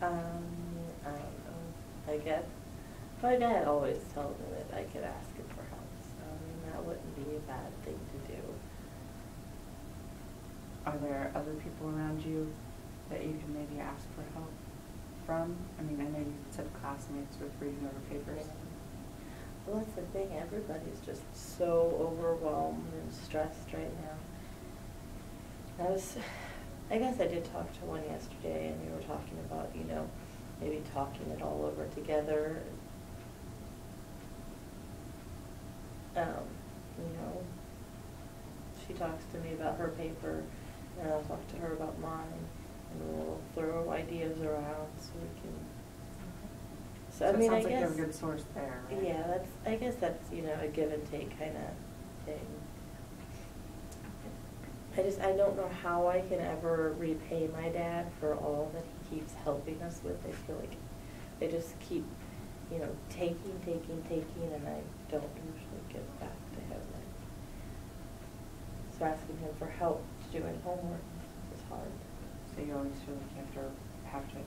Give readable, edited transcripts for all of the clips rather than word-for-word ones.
I don't know. I guess my dad always told me that I could ask him for help, so I mean that wouldn't be a bad thing to do. Are there other people around you that you can maybe ask for help from? I mean, I know you said classmates with reading over papers. Well, that's the thing. Everybody's just so overwhelmed and stressed right now. I guess I did talk to one yesterday, and we were talking about, maybe talking it all over together. She talks to me about her paper, and I'll talk to her about mine, and we'll throw ideas around so we can. So it sounds like you have a good source there, right? Yeah, I guess that's a give and take kind of thing. I don't know how I can ever repay my dad for all that he keeps helping us with. I feel like I just keep, taking, and I don't usually give back to him. So asking him for help doing homework is hard. So you always feel like you have to,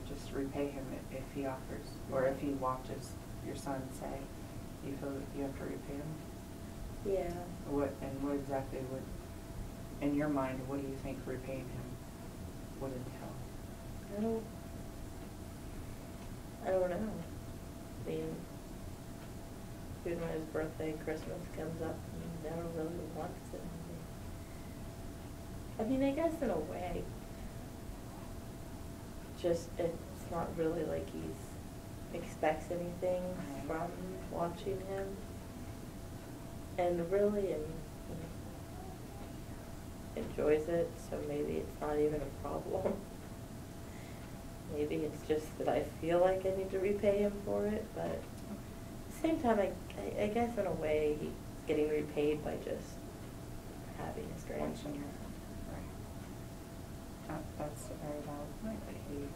just repay him if he offers, or if he watches your son say, you feel that you have to repay him? Yeah. What exactly would, in your mind, what do you think repaying him would entail? I don't know. I mean, even when his birthday, Christmas comes up, he never really wants it. I mean, I guess in a way, just it's not really like he's expects anything from watching him. And really, enjoys it, so maybe it's not even a problem. Maybe it's just that I feel like I need to repay him for it, but at the same time, I guess in a way he's getting repaid by just having his grandchildren. Right. That's a very valid point, that he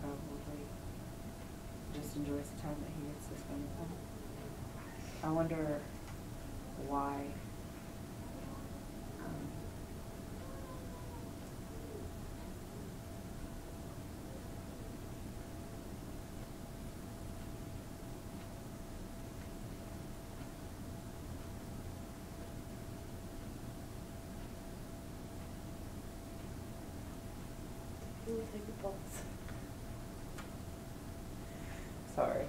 probably just enjoys the time that he gets to spend with them. I wonder why Take a pulse. Sorry.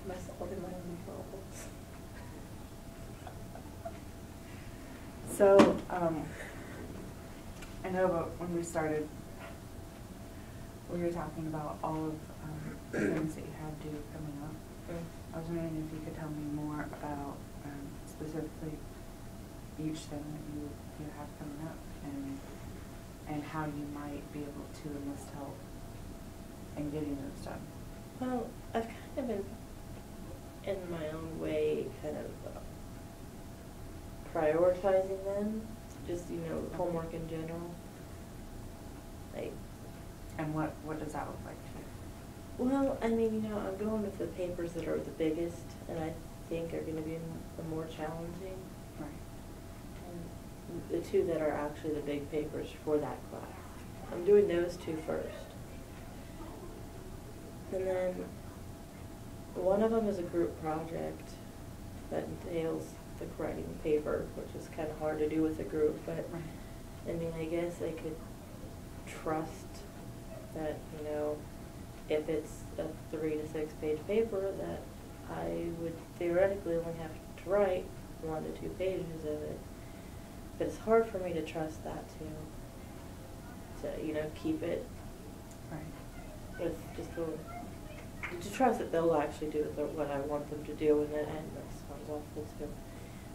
Am I solving my own problems? So, I know about when we started, we were talking about all of the things that you had due coming up. I was wondering if you could tell me more about specifically each thing that you have coming up, and how you might be able to enlist help in getting those done. Well, I've kind of been, in my own way, kind of prioritizing them, just, homework in general. And what does that look like to you? Well, I mean, I'm going with the papers that are the biggest, and I think are going to be the more challenging. Right. And the two that are actually the big papers for that class. I'm doing those two first. And then one of them is a group project that entails the writing paper, which is kind of hard to do with a group, but right. I mean, I guess I could trust that, if it's a 3 to 6 page paper, that I would theoretically only have to write 1 to 2 pages of it. But it's hard for me to trust that to keep it. Right. It's just to trust that they'll actually do what I want them to do, and that sounds awful too.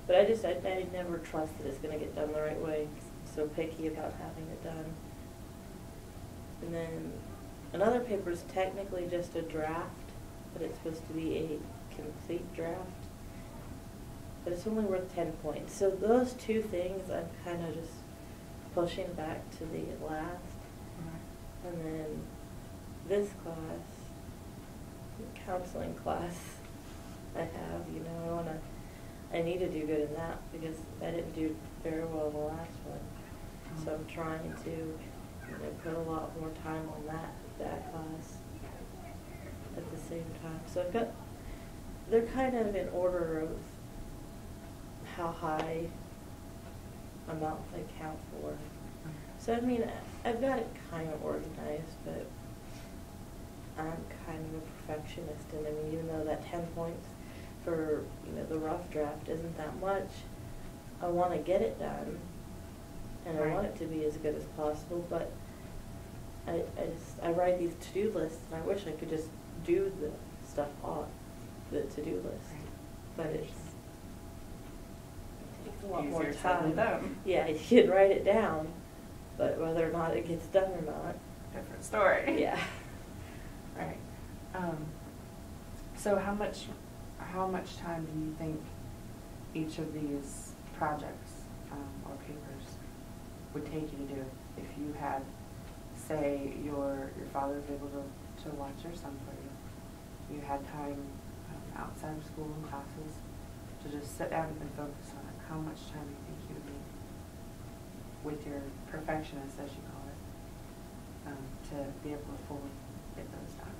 But I never trust that it's going to get done the right way. I'm so picky about having it done. And then another paper is technically just a draft, but it's supposed to be a complete draft. But it's only worth 10 points. So those two things I'm kind of just pushing back to the last. Right. And then this class, the counseling class I have, I need to do good in that because I didn't do very well in the last one. So I'm trying to put a lot more time on that class at the same time. So I've got, they're kind of in order of how high amount they count for. So I mean, I've got it kind of organized, but I'm kind of a perfectionist, and I mean, even though that 10 points for, the rough draft isn't that much, I want to get it done, and I want it to be as good as possible, but I write these to-do lists, and I wish I could just do the stuff off the to-do list, but it takes a lot more Easier said than time. done. Yeah, you can write it down, but whether or not it gets done or not. Different story. Yeah. Right. So how much time do you think each of these projects or papers would take you to do if you had, say, your father was able to watch your son for you? You had time outside of school and classes to just sit down and focus on it. How much time do you think you would need with your perfectionist, as you call it, to be able to fully get those done?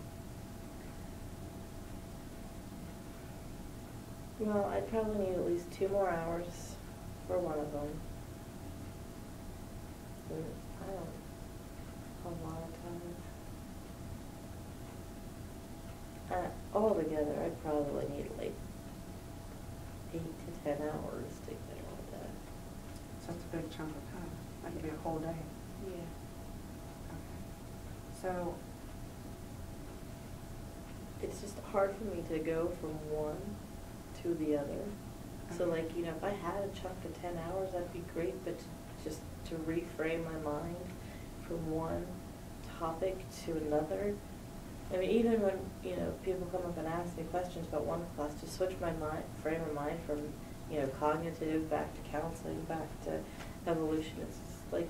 Well, I'd probably need at least 2 more hours for one of them. And I don't have a lot of time. Altogether, I'd probably need like 8 to 10 hours to get all done. So that's a big chunk of time. That could be a whole day. Yeah. Okay. So, It's just hard for me to go from one to the other. So like, if I had a chunk of 10 hours, that'd be great, but just to reframe my mind from one topic to another. I mean, even when, people come up and ask me questions about one class, to switch my frame of mind from, cognitive back to counseling, back to evolution, it's just like,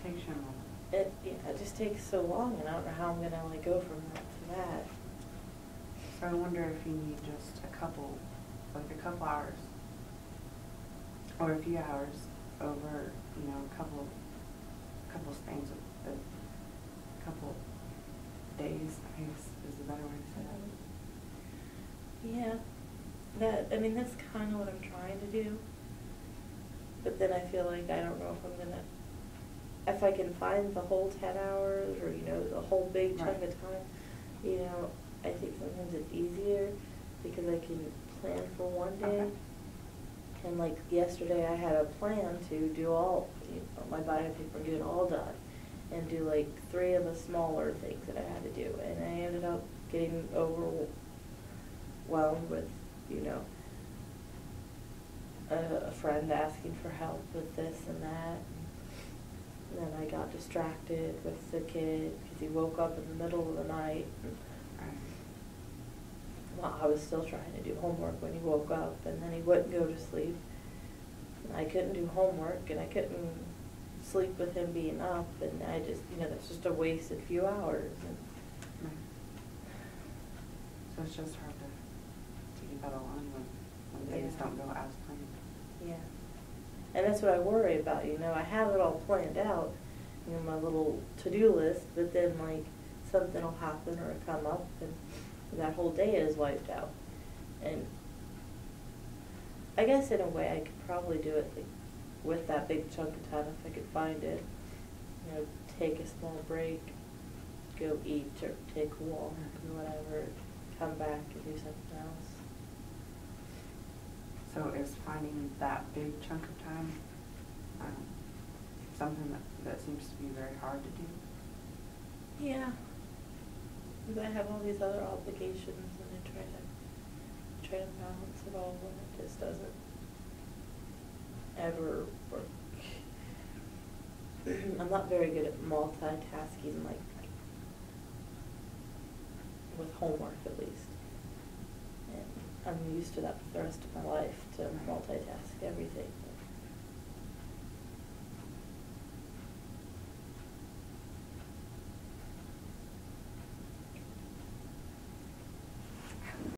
takes you a moment. it just takes so long, and I don't know how I'm gonna like go from that to that. So I wonder if you need just a couple hours, or a few hours over, a couple spans of a couple days, I guess is the better way to say that. Yeah, that's kind of what I'm trying to do. But then I feel like I don't know if I can find the whole 10 hours or, the whole big chunk Right. of time, I think sometimes it's easier because I can plan for one day. Okay. And like yesterday I had a plan to do all, my bio paper, get it all done. And do like 3 of the smaller things that I had to do. And I ended up getting overwhelmed with, a friend asking for help with this and that. And then I got distracted with the kid because he woke up in the middle of the night. Well, I was still trying to do homework when he woke up, and then he wouldn't go to sleep. And I couldn't do homework, and I couldn't sleep with him being up, and I just, that's just a wasted few hours. And Right. So it's just hard to keep that all on when things don't go as planned. yeah. And that's what I worry about, I have it all planned out, my little to-do list, but then like something will happen or come up and that whole day is wiped out. And I guess in a way I could probably do it like, with that big chunk of time if I could find it. Take a small break, go eat or take a walk or whatever, come back and do something else. So is finding that big chunk of time something that seems to be very hard to do? Yeah. Because I have all these other obligations and I try to balance it all and it just doesn't ever work. I'm not very good at multitasking, like with homework at least. And I'm used to that for the rest of my life, to multitask everything.